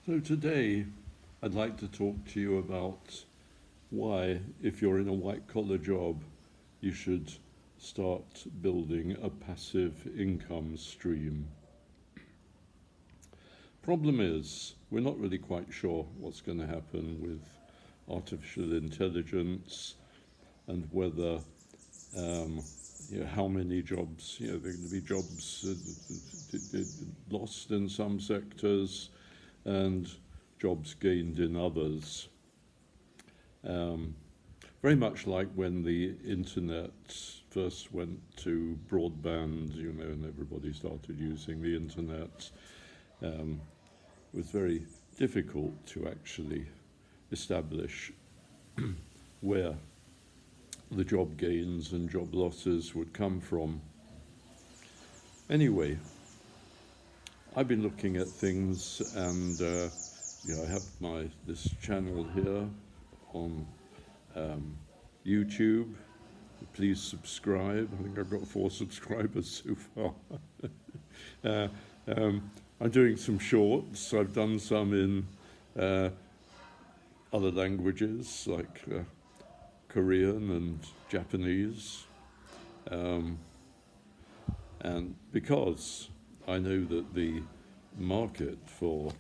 So today, I'd like to talk to you about why, if you're in a white-collar job, you should start building a passive income stream. Problem is, we're not really quite sure what's going to happen with artificial intelligence and whether, how many jobs, there are going to be jobs lost in some sectors and jobs gained in others. Very much like when the internet first went to broadband, and everybody started using the internet. It was very difficult to actually establish where the job gains and job losses would come from. Anyway, I've been looking at things, and I have this channel here on YouTube. Please subscribe. I think I've got 4 subscribers so far. I'm doing some shorts. I've done some in other languages like Korean and Japanese, and because I know that the market for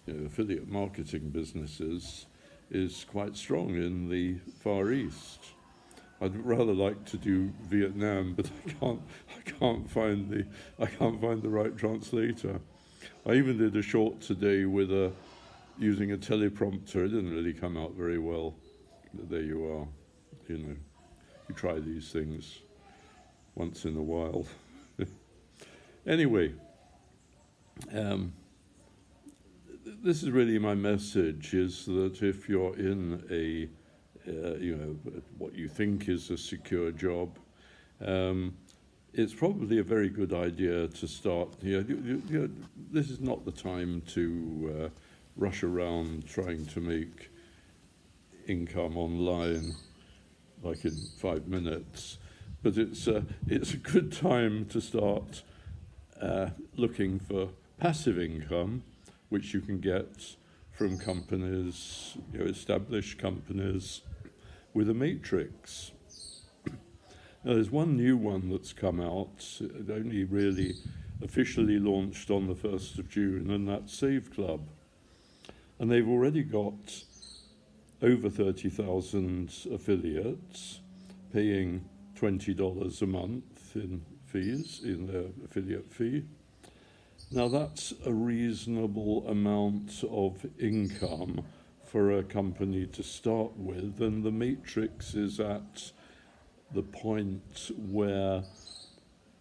affiliate marketing businesses is quite strong in the Far East. I'd rather like to do Vietnam, but I can't find the right translator. I even did a short today with using a teleprompter. It didn't really come out very well. But there you are. You try these things once in a while. Anyway, this is really my message, is that if you're in a, what you think is a secure job, it's probably a very good idea to start. This is not the time to rush around trying to make income online like in 5 minutes, but it's a good time to start looking for passive income, which you can get from companies, established companies with a matrix. Now, there's one new one that's come out. It only really officially launched on the 1st of June, and that's Save Club. And they've already got over 30,000 affiliates paying $20 a month in fees, in their affiliate fee. Now, that's a reasonable amount of income for a company to start with, and the matrix is at the point where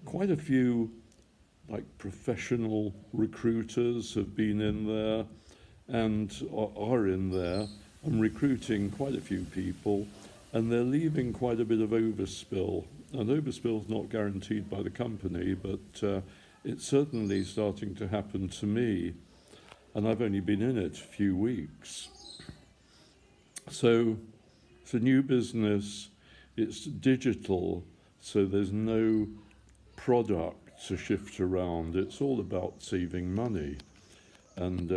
quite a few professional recruiters have been in there and are in there and recruiting quite a few people, and they're leaving quite a bit of overspill. And overspill is not guaranteed by the company, but it's certainly starting to happen to me, and I've only been in it a few weeks. So it's a new business, it's digital, so there's no product to shift around. It's all about saving money. And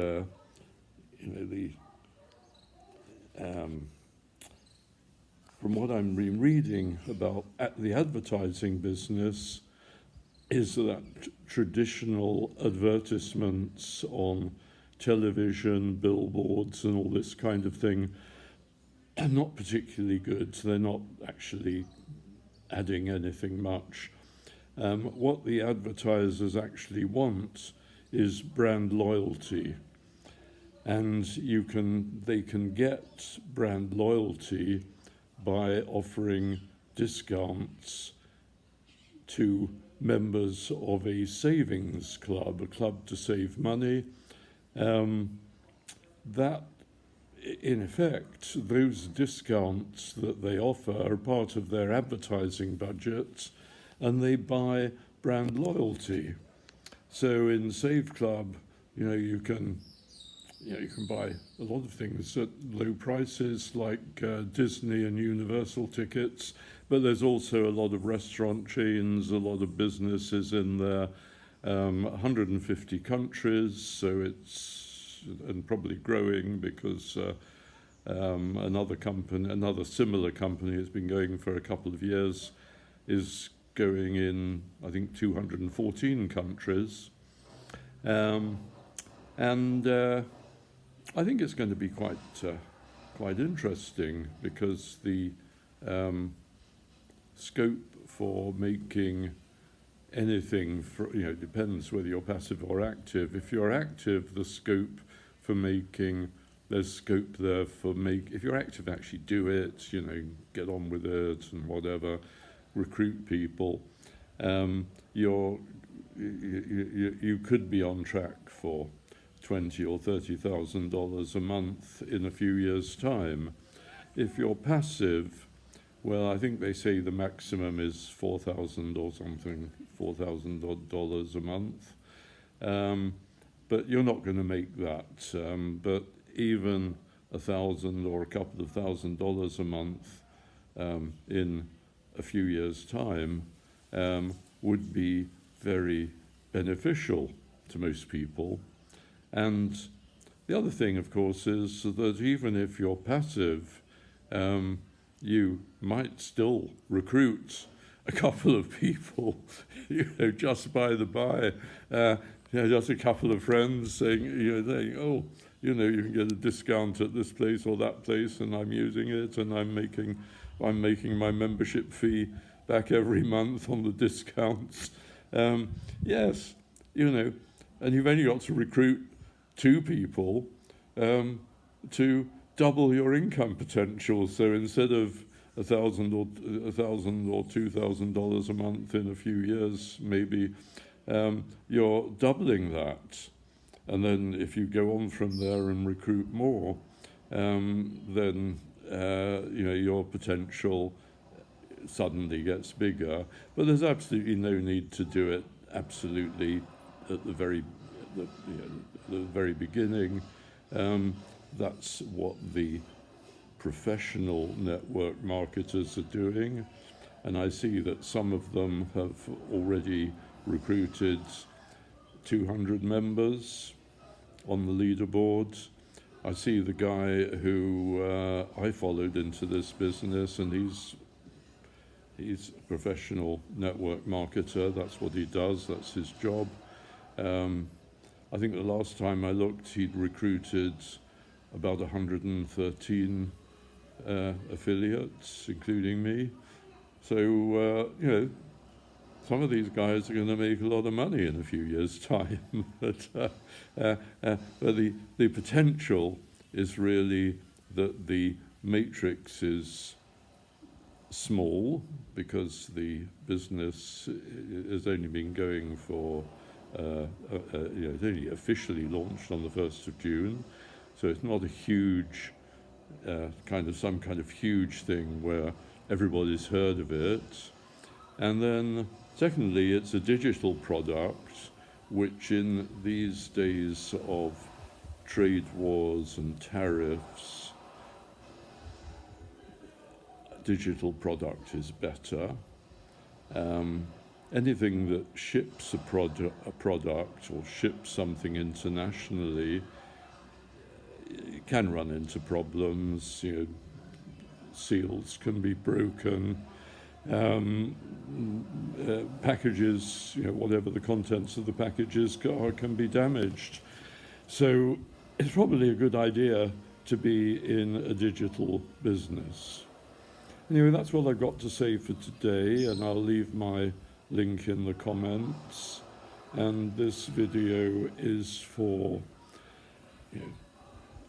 from what I'm reading about the advertising business, is that traditional advertisements on television, billboards, and all this kind of thing are not particularly good. They're not actually adding anything much. What the advertisers actually want is brand loyalty. And they can get brand loyalty by offering discounts to members of a savings club, a club to save money. That, in effect, those discounts that they offer are part of their advertising budget, and they buy brand loyalty. So in Save Club, you can buy a lot of things at low prices, like Disney and Universal tickets, but there's also a lot of restaurant chains, a lot of businesses in there, 150 countries, so it's and probably growing because another similar company has been going for a couple of years, is going in, I think, 214 countries. And I think it's going to be quite interesting because the scope for making anything, depends whether you're passive or active. If you're active, the scope for making, there's scope there for if you're active, actually do it, get on with it and whatever, recruit people. You could be on track for $20,000 or $30,000 a month in a few years' time. If you're passive, well, I think they say the maximum is $4,000 or something, $4,000 a month. But you're not going to make that. But even $1,000 or a couple of $1,000s a month in a few years' time would be very beneficial to most people. And the other thing, of course, is that even if you're passive, you might still recruit a couple of people, just by the by, just a couple of friends saying, oh, you can get a discount at this place or that place, and I'm using it, and I'm making my membership fee back every month on the discounts. Yes, and you've only got to recruit 2 people to double your income potential. So instead of $1,000 or $2,000 a month in a few years, maybe you're doubling that. And then if you go on from there and recruit more, then your potential suddenly gets bigger. But there's absolutely no need to do it absolutely at the very beginning. That's what the professional network marketers are doing, and I see that some of them have already recruited 200 members on the leaderboard. I see the guy who I followed into this business, and he's a professional network marketer. That's what he does. That's his job. I think the last time I looked, he'd recruited about 113 affiliates, including me. So, some of these guys are going to make a lot of money in a few years' time. but the potential is really that the matrix is small because the business has only been going for, it's only officially launched on the 1st of June. So it's not a huge, some kind of huge thing where everybody's heard of it. And then, secondly, it's a digital product, which in these days of trade wars and tariffs, digital product is better. Anything that ships a product or ships something internationally can run into problems. Seals can be broken. Packages, whatever the contents of the packages are, can be damaged. So it's probably a good idea to be in a digital business. Anyway, that's what I've got to say for today, and I'll leave my link in the comments. And this video is for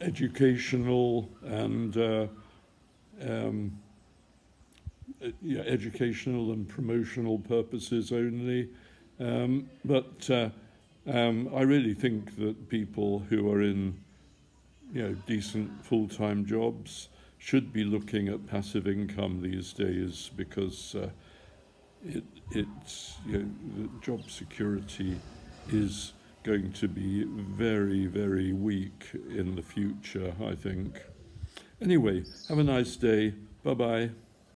educational and educational and promotional purposes only. But I really think that people who are in decent full-time jobs should be looking at passive income these days, because job security is going to be very, very weak in the future, I think. Anyway, have a nice day. Bye-bye.